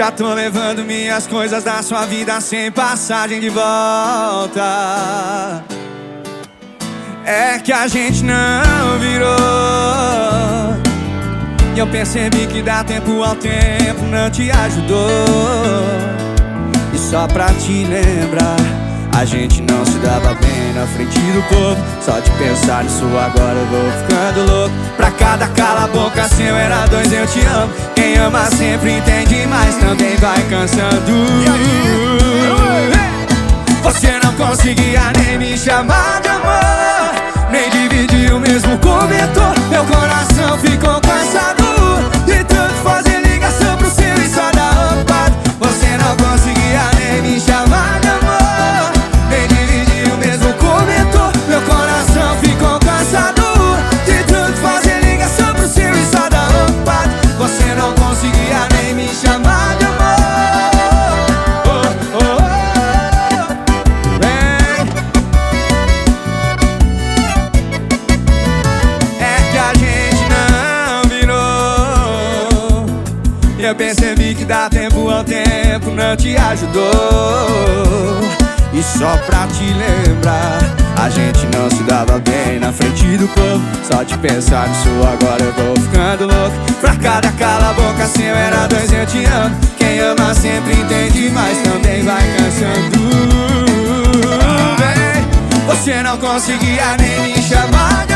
Já tô levando minhas coisas da sua vida sem passagem de volta. É que a gente não virou. E eu percebi que dar tempo ao tempo não te ajudou. E só pra te lembrar, a gente não se dava bem na frente do povo. Só de pensar nisso agora eu vou ficando louco. Pra cada cala a boca seu era dois eu te amo. Quem ama sempre entende, mas também vai cansando. Você não conseguia nem me chamar de amor, nem dividir o mesmo cobertor. Meu coração ficou cansado de tanto fazer ligação pro seu e só dar ocupado. Você não conseguia nem me chamar de amor, nem dividir o mesmo cobertor. Meu coração ficou cansado de tanto fazer ligação pro seu e só dar ocupado. Você não conseguia nem me chamar de amor. Eu percebi que dar tempo ao tempo não te ajudou. E só pra te lembrar, a gente não se dava bem na frente do povo. Só de pensar nisso agora eu vou ficando louco. Pra cada cala a boca seu era dois eu te amo. Quem ama sempre entende, mas também vai cansando. Você não conseguia nem me chamar de